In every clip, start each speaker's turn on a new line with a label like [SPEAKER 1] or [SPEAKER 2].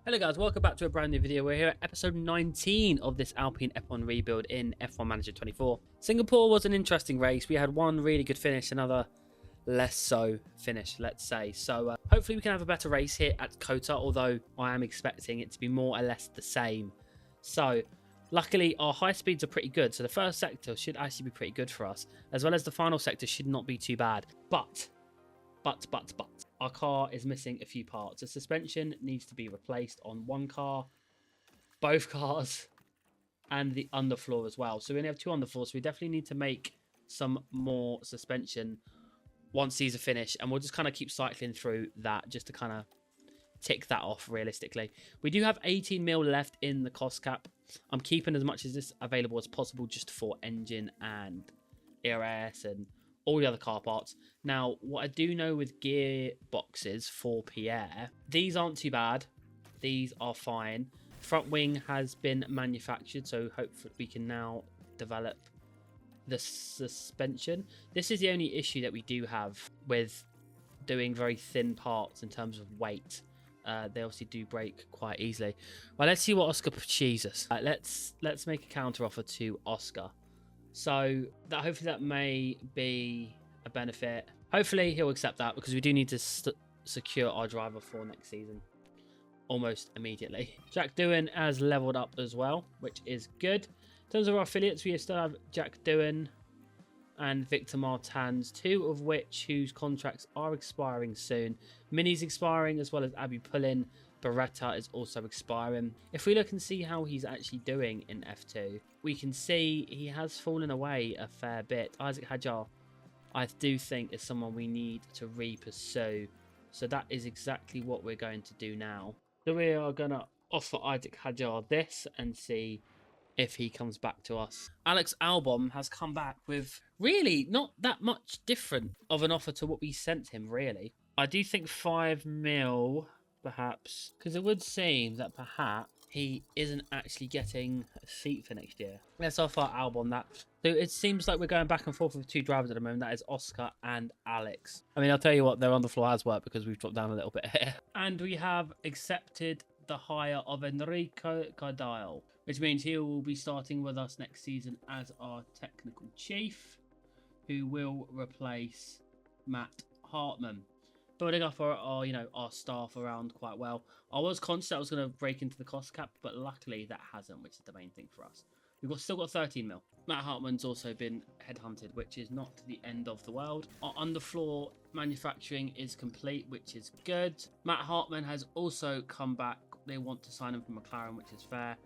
[SPEAKER 1] Hello guys, welcome back to a brand new video. We're here at episode 19 of this Alpine F1 rebuild in F1 Manager 24. Singapore was an interesting race. We had one really good finish, another less so finish, let's say. So hopefully we can have a better race here at Kota, although I am expecting it to be more or less the same. So luckily our high speeds are pretty good, so the first sector should actually be pretty good for us, as well as the final sector should not be too bad. But our car is missing a few parts. The suspension needs to be replaced on one car, both cars, and the underfloor as well. So we only have two underfloors, so we definitely need to make some more suspension once these are finished, and we'll just kind of keep cycling through that just to kind of tick that off realistically. We do have 18 mil left in the cost cap. I'm keeping as much as this available as possible just for engine and ERS and all the other car parts. Now, what I do know with gearboxes for Pierre, these aren't too bad. These are fine. Front wing has been manufactured, so hopefully we can now develop the suspension. This is the only issue that we do have with doing very thin parts in terms of weight. They obviously do break quite easily. Well, let's see what Oscar achieves us. Let's make a counter offer to Oscar. So that hopefully that may be a benefit. Hopefully he'll accept that, because we do need to secure our driver for next season almost immediately. Jack Doohan has leveled up as well, which is good. In terms of our affiliates, we still have Jack Doohan and Victor Martins, two of whose contracts are expiring soon. Mini's expiring, as well as Abu Pullin. Beretta is also expiring. If we look and see how he's actually doing in F2, we can see he has fallen away a fair bit. Isaac Hadjar, I do think, is someone we need to re-pursue. So that is exactly what we're going to do now. So we are going to offer Isaac Hadjar this and see if he comes back to us. Alex Albon has come back with really not that much different of an offer to what we sent him, really. I do think 5 mil... perhaps, because it would seem that perhaps he isn't actually getting a seat for next year. Let's offer Albon that. So it seems like we're going back and forth with two drivers at the moment. That is Oscar and Alex. I mean, I'll tell you what, their underfloor has worked because we've dropped down a little bit here. And we have accepted the hire of Enrico Cardile, which means he will be starting with us next season as our technical chief, who will replace Matt Hartman. Building up our staff around quite well. I was conscious I was going to break into the cost cap, but luckily that hasn't, which is the main thing for us. We've still got 13 mil. Matt Hartman's also been headhunted, which is not the end of the world. Our underfloor manufacturing is complete, which is good. Matt Hartman has also come back. They want to sign him from McLaren, which is fair.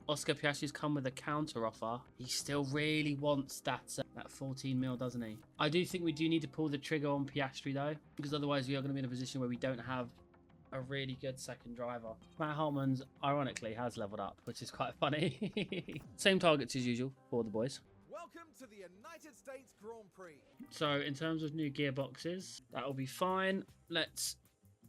[SPEAKER 1] Oscar Piastri's come with a counter offer. He still really wants that 14 mil, doesn't he? I do think we do need to pull the trigger on Piastri though, because otherwise we are going to be in a position where we don't have a really good second driver. Matt Hartman's ironically has leveled up, which is quite funny. Same targets as usual for the boys.
[SPEAKER 2] Welcome to the United States Grand Prix.
[SPEAKER 1] So in terms of new gearboxes, that will be fine. Let's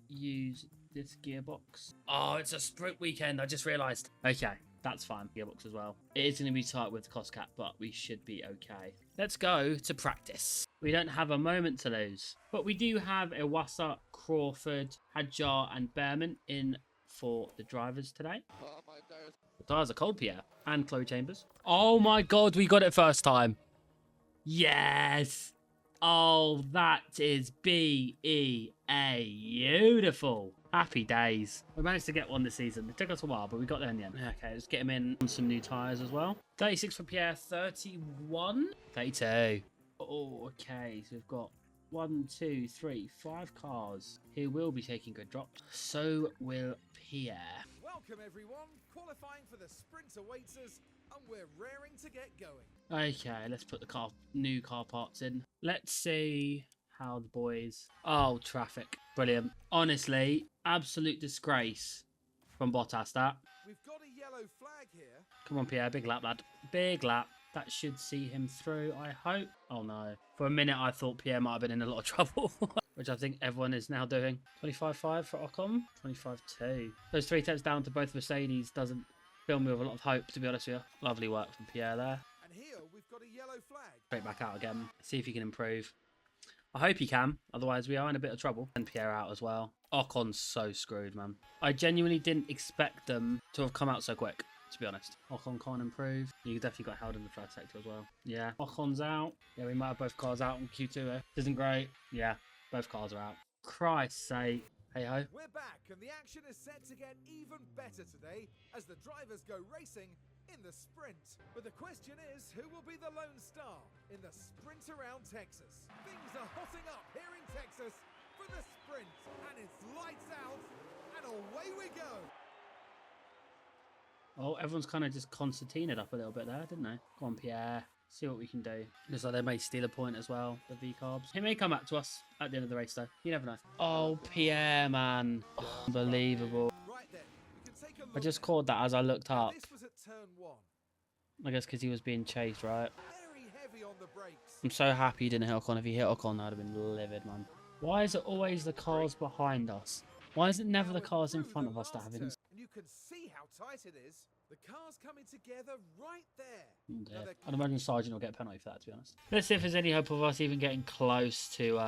[SPEAKER 1] use this gearbox. Oh, it's a sprint weekend, I just realized. Okay. That's fine, gearbox as well. It is going to be tight with the cost cap, but we should be okay. Let's go to practice. We don't have a moment to lose. But we do have Iwasa, Crawford, Hadjar and Behrman in for the drivers today.
[SPEAKER 3] Oh, my tires.
[SPEAKER 1] The tires are cold, Pierre. And Chloe Chambers. Oh my god, we got it first time. Yes. Oh, that is BEA. Beautiful. Happy days. We managed to get one this season. It took us a while, but we got there in the end. Okay, let's get him in on some new tyres as well. 36 for Pierre, 31, 32. Oh, okay. So we've got 1, 2, 3, 5 cars who will be taking good drops. So will Pierre.
[SPEAKER 2] Welcome everyone. Qualifying for the sprint awaits us, and we're raring to get going.
[SPEAKER 1] Okay, let's put the new car parts in. Let's see how the boys... Oh, traffic. Brilliant. Honestly, absolute disgrace from Bottas, that.
[SPEAKER 2] We've got a yellow flag here.
[SPEAKER 1] Come on, Pierre. Big lap, lad. Big lap. That should see him through, I hope. Oh, no. For a minute, I thought Pierre might have been in a lot of trouble, which I think everyone is now doing. 25.5 for Ocon. 25.2. Those 3 tenths down to both Mercedes doesn't fill me with a lot of hope, to be honest with you. Lovely work from Pierre there.
[SPEAKER 2] And here we've got a yellow flag.
[SPEAKER 1] Straight back out again. See if he can improve. I hope he can, otherwise we are in a bit of trouble. And Pierre out as well. Ocon's so screwed, man. I genuinely didn't expect them to have come out so quick, to be honest. Ocon can't improve. You definitely got held in the third sector as well. Yeah, Ocon's out. Yeah, we might have both cars out in Q2 here. Isn't great. Yeah, both cars are out. Christ's sake. Hey ho.
[SPEAKER 2] We're back, and the action is set to get even better today as the drivers go racing in the sprint. But the question is, who will be the lone star in the sprint around Texas? Things are hotting up here in Texas for the sprint, and it's lights out, and away we go.
[SPEAKER 1] Oh, everyone's kind of just concertinaed up a little bit there, didn't they? Go on, Pierre. See what we can do. Looks like they may steal a point as well, the V-Carbs. He may come back to us at the end of the race, though. You never know. Oh, Pierre, man. Unbelievable.
[SPEAKER 2] Right then, we can take a look.
[SPEAKER 1] I just called that as I looked up.
[SPEAKER 2] This was at turn 1.
[SPEAKER 1] I guess because he was being chased, right?
[SPEAKER 2] Very heavy on the brakes.
[SPEAKER 1] I'm so happy he didn't hit Ocon. If he hit Ocon, I'd have been livid, man. Why is it always the cars behind us? Why is it never the cars in front of us that have it?
[SPEAKER 2] And you can see how tight it is. The car's coming together right there.
[SPEAKER 1] Yeah. I'd imagine Sargent will get a penalty for that, to be honest. Let's see if there's any hope of us even getting close to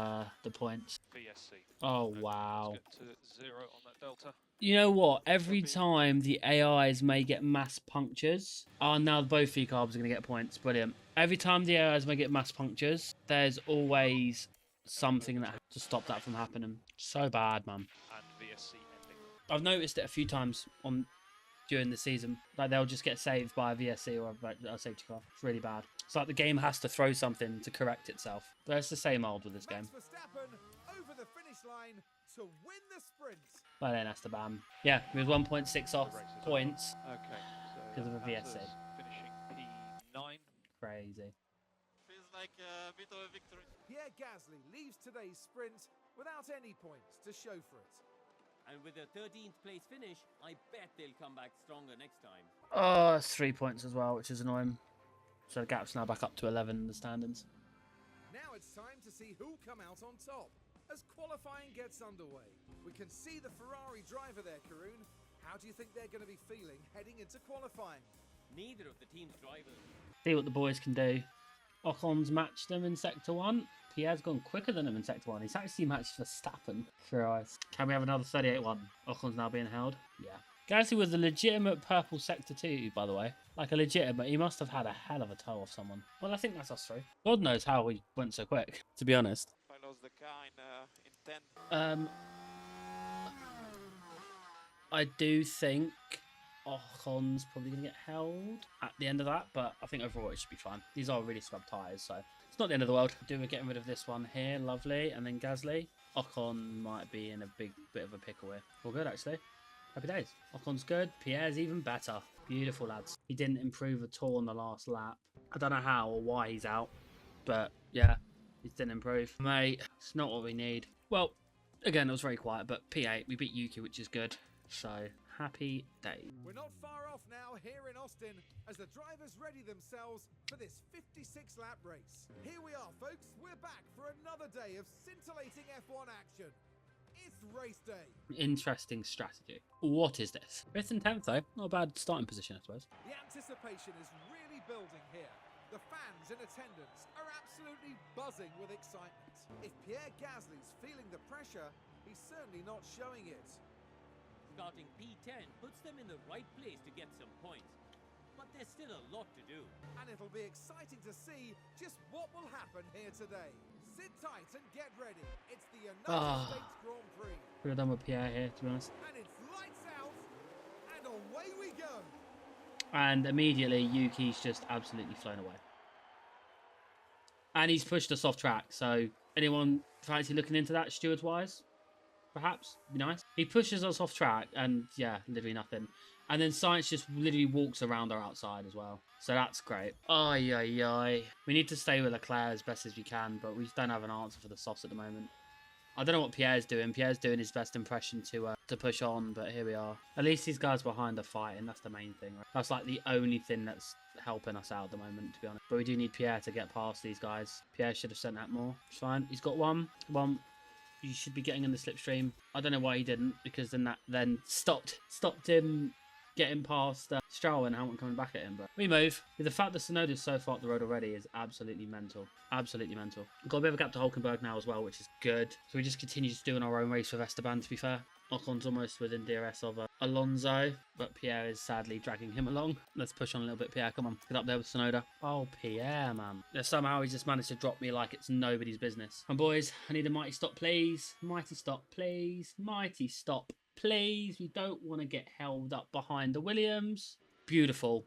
[SPEAKER 1] the points.
[SPEAKER 3] VSC.
[SPEAKER 1] Oh, wow.
[SPEAKER 3] Let's get to 0 on that delta.
[SPEAKER 1] You know what? Every time the AIs may get mass punctures... Oh, now both V-Carbs are going to get points. Brilliant. Every time the AIs may get mass punctures, there's always something that to stop that from happening. So bad, man.
[SPEAKER 3] And VSC ending.
[SPEAKER 1] I've noticed it a few times during the season. Like, they'll just get saved by a VSC or a safety car. It's really bad. It's like the game has to throw something to correct itself. But it's the same old with this game.
[SPEAKER 2] Max Verstappen over the finish line to win the sprint.
[SPEAKER 1] Well then, Esteban. Yeah, we was 1.6 off points
[SPEAKER 3] Okay. So
[SPEAKER 1] because of a
[SPEAKER 3] that has
[SPEAKER 1] VSC.
[SPEAKER 3] us finishing P9.
[SPEAKER 1] Crazy.
[SPEAKER 4] Feels like a bit of a victory.
[SPEAKER 2] Pierre Gasly leaves today's sprint without any points to show for it.
[SPEAKER 5] And with a 13th place finish, I bet they'll come back stronger next time.
[SPEAKER 1] Oh, it's 3 points as well, which is annoying. So the gap's now back up to 11 in the standings.
[SPEAKER 2] Now it's time to see who'll come out on top as qualifying gets underway. We can see the Ferrari driver there, Karun. How do you think they're going to be feeling heading into qualifying?
[SPEAKER 5] Neither of the team's drivers.
[SPEAKER 1] See what the boys can do. Ocon's matched them in Sector 1. Pierre's gone quicker than him in Sector 1. He's actually matched Verstappen for us. Can we have another 38-1? Ocon's now being held. Yeah. Gasly was a legitimate purple Sector 2, by the way. Like a legitimate. He must have had a hell of a toe off someone. Well, I think that's us three. God knows how we went so quick, to be honest.
[SPEAKER 4] I lost the car in 10.
[SPEAKER 1] I do think Ocon's probably going to get held at the end of that, but I think overall it should be fine. These are really scrub tyres, so it's not the end of the world. We're getting rid of this one here, lovely, and then Gasly. Ocon might be in a bit of a pickle here. All good, actually. Happy days. Ocon's good. Pierre's even better. Beautiful, lads. He didn't improve at all on the last lap. I don't know how or why he's out, but yeah, he didn't improve. Mate, it's not what we need. Well, again, it was very quiet, but P8, we beat Yuki, which is good. So, happy days.
[SPEAKER 2] We're not far off now here in Austin as the drivers ready themselves for this 56-lap race. Here we are, folks. We're back for another day of scintillating F1 action. It's race day.
[SPEAKER 1] Interesting strategy. What is this? 5th and 10th, though. Not a bad starting position, I suppose.
[SPEAKER 2] The anticipation is really building here. The fans in attendance are absolutely buzzing with excitement. If Pierre Gasly's feeling the pressure, he's certainly not showing it.
[SPEAKER 5] Starting P10 puts them in the right place to get some points. But there's still a lot to do.
[SPEAKER 2] And it'll be exciting to see just what will happen here today. Sit tight and get ready. It's the United States Grand Prix.
[SPEAKER 1] Could have done with Pierre here, to be honest.
[SPEAKER 2] And it's lights out, and away we go.
[SPEAKER 1] And immediately, Yuki's just absolutely flown away. And he's pushed us off track, so anyone fancy looking into that, stewards-wise? Perhaps? Be nice. He pushes us off track, and yeah, literally nothing. And then Science just literally walks around our outside as well. So that's great. Ay, ay, ay. We need to stay with Leclerc as best as we can, but we don't have an answer for the softs at the moment. I don't know what Pierre's doing. Pierre's doing his best impression to push on, but here we are. At least these guys behind are fighting. That's the main thing. Right? That's like the only thing that's helping us out at the moment, to be honest. But we do need Pierre to get past these guys. Pierre should have sent that more. It's fine. He's got one. You should be getting in the slipstream. I don't know why he didn't, because then that stopped him getting past Stroll and Hamilton coming back at him. But we move. The fact that Tsunoda's so far up the road already is absolutely mental. Absolutely mental. We've got a bit of a gap to Hulkenberg now as well, which is good. So we just continue just doing our own race with Esteban, to be fair. Ocon's almost within DRS of Alonso, but Pierre is sadly dragging him along. Let's push on a little bit, Pierre. Come on, get up there with Tsunoda. Oh, Pierre, man. Somehow he's just managed to drop me like it's nobody's business. And boys, I need a mighty stop, please. Mighty stop, please. Mighty stop, please. We don't want to get held up behind the Williams. Beautiful.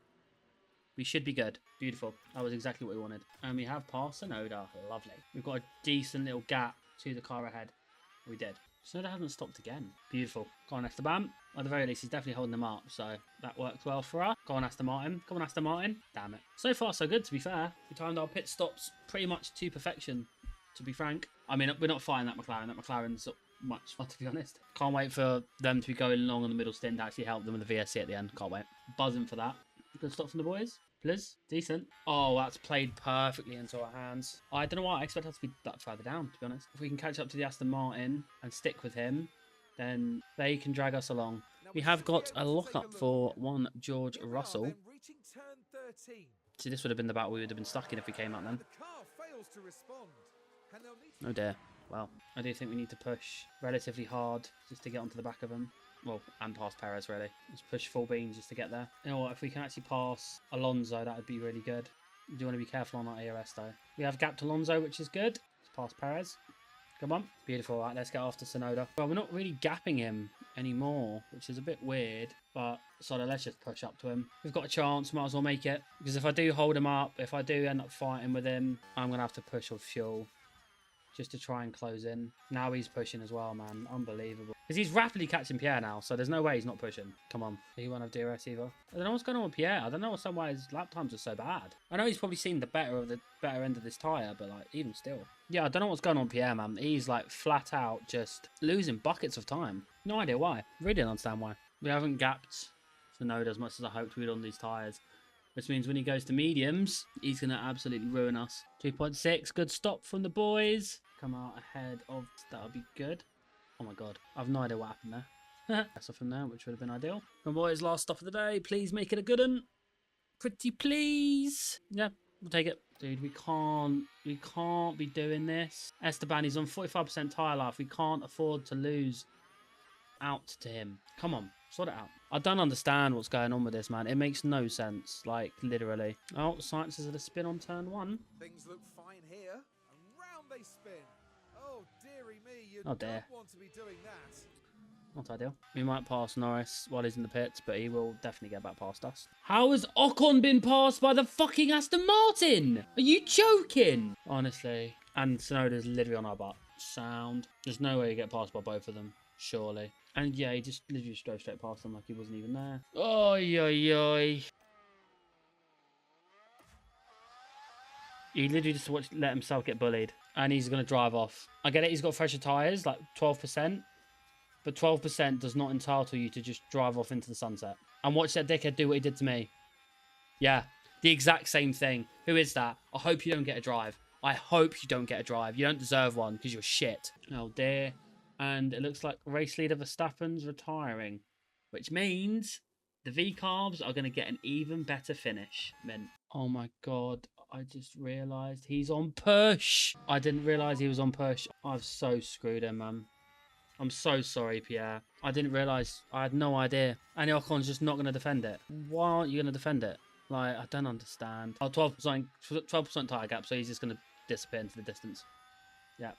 [SPEAKER 1] We should be good. Beautiful. That was exactly what we wanted. And we have passed Tsunoda. Lovely. We've got a decent little gap to the car ahead. We did. Tsunoda hasn't stopped again. Beautiful. Go on, Esteban. At the very least, he's definitely holding them up, so that works well for us. Go on, Aston Martin. Come on, Aston Martin. Damn it. So far, so good, to be fair. We timed our pit stops pretty much to perfection, to be frank. I mean, we're not fighting that McLaren. That McLaren's much fun, to be honest. Can't wait for them to be going long on the middle stint to actually help them with the VSC at the end. Can't wait. Buzzing for that. Good stop from the boys. Please. Decent. Oh, that's played perfectly into our hands. I don't know why. I expect us to be that further down, to be honest. If we can catch up to the Aston Martin and stick with him, then they can drag us along. We have got a lockup for one George Russell. See, this would have been the battle we would have been stuck in if we came out then. Oh dear. Well, I do think we need to push relatively hard just to get onto the back of him. Well, and past Perez, really. Let's push full beans just to get there. You know what, if we can actually pass Alonso, that would be really good. We do want to be careful on our ERS, though. We have gapped Alonso, which is good. Let's pass Perez. Come on. Beautiful. Right, let's get after Tsunoda. Well, we're not really gapping him anymore, which is a bit weird. But, sorry, let's just push up to him. We've got a chance. Might as well make it. Because if I do hold him up, if I do end up fighting with him, I'm going to have to push with fuel. Just to try and close in. Now he's pushing as well, man. Unbelievable. Because he's rapidly catching Pierre now, so there's no way he's not pushing. Come on. He won't have DRS either. I don't know what's going on with Pierre. I don't know why his lap times are so bad. I know he's probably seen the better end of this tyre, but like, even still. Yeah, I don't know what's going on with Pierre, man. He's like flat out just losing buckets of time. No idea why. Really don't understand why. We haven't gapped Tsunoda as much as I hoped we'd on these tyres. Which means when he goes to mediums, he's going to absolutely ruin us. 2.6, good stop from the boys. Come out ahead of, that'll be good. Oh my god, I have no idea what happened there. That's off from there, which would have been ideal. Come boys, last stop of the day. Please make it a good one. Pretty please. Yeah, we'll take it. Dude, we can't be doing this. Esteban, he's on 45% tyre life. We can't afford to lose out to him. Come on. Sort it out. I don't understand what's going on with this, man. It makes no sense. Like, literally. Oh, Sciences of the spin on turn 1.
[SPEAKER 2] Things look fine here. Around they spin. Oh, dearie me. You
[SPEAKER 1] oh,
[SPEAKER 2] don't want to be doing that.
[SPEAKER 1] Not ideal. We might pass Norris while he's in the pits, but he will definitely get back past us. How has Ocon been passed by the fucking Aston Martin? Are you joking? Honestly. And Tsunoda's literally on our butt. Sound. There's no way you get passed by both of them. Surely. And yeah, he just literally drove straight past them like he wasn't even there. Oi, oi, oi. He literally just let himself get bullied. And he's going to drive off. I get it, he's got fresher tyres, like 12%. But 12% does not entitle you to just drive off into the sunset. And watch that dickhead do what he did to me. Yeah, the exact same thing. Who is that? I hope you don't get a drive. I hope you don't get a drive. You don't deserve one because you're shit. Oh dear. And it looks like race leader Verstappen's retiring, which means the V-Carbs are going to get an even better finish. Oh my god, I just realised he's on push. I didn't realise he was on push. I've so screwed him, man. I'm so sorry, Pierre. I didn't realise. I had no idea. And Ocon's just not going to defend it. Why aren't you going to defend it? Like, I don't understand. Oh, 12% tyre gap, so he's just going to disappear into the distance. Yeah.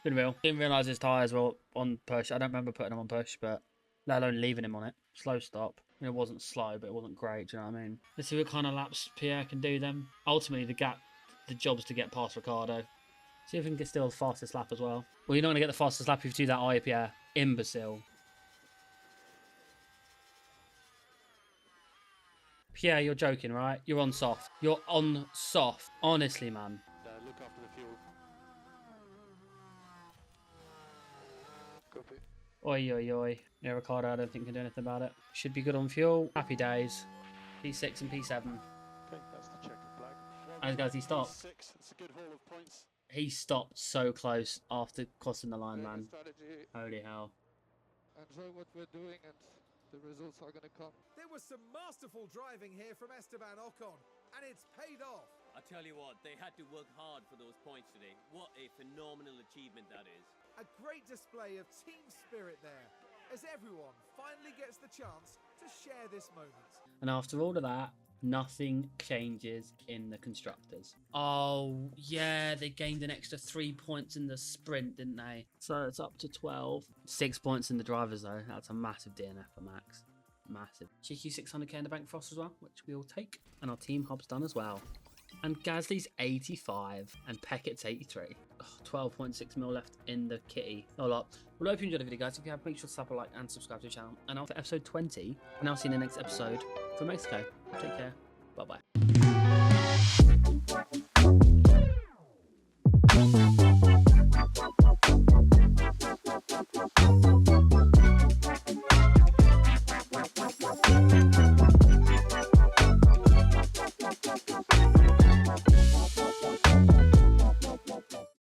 [SPEAKER 1] Been real. Didn't realise his tyres were on push. I don't remember putting him on push, but let alone leaving him on it. Slow stop. I mean, it wasn't slow, but it wasn't great. Do you know what I mean? Let's see what kind of laps Pierre can do then. Ultimately, the job's to get past Ricciardo. See if we can get still the fastest lap as well. Well, you're not going to get the fastest lap if you do that, are you, Pierre? Imbecile. Pierre, you're joking, right? You're on soft. You're on soft. Honestly, man.
[SPEAKER 6] Look after the fuel. Copy.
[SPEAKER 1] Oi, oi, oi. Yeah, Ricciardo, I don't think can do anything about it. Should be good on fuel. Happy days. P6 and P7.
[SPEAKER 6] Okay, that's the checkered flag.
[SPEAKER 1] And guys, he stopped.
[SPEAKER 6] P6, it's a good haul of points.
[SPEAKER 1] He stopped so close after crossing the line, man.
[SPEAKER 6] Strategy.
[SPEAKER 1] Holy hell.
[SPEAKER 6] Enjoy what we're doing and
[SPEAKER 7] the results are going to come.
[SPEAKER 2] There was some masterful driving here from Esteban Ocon, and it's paid off.
[SPEAKER 5] I tell you what, they had to work hard for those points today. What a phenomenal achievement that is.
[SPEAKER 2] A great display of team spirit there, as everyone finally gets the chance to share this moment.
[SPEAKER 1] And after all of that, nothing changes in the constructors. Oh, yeah, they gained an extra 3 points in the sprint, didn't they? So it's up to 12. 6 points in the drivers, though. That's a massive DNF for Max. Massive. Cheeky 600k in the bank for us as well, which we'll take. And our team hub's done as well. And Gasly's 85 and Peckett's 83. Oh, 12.6 mil left in the kitty. A lot. Well, I hope you enjoyed the video, guys. If you have, make sure to slap a like and subscribe to the channel. And after episode 20, and I'll see you in the next episode from Mexico. Take care. Bye-bye.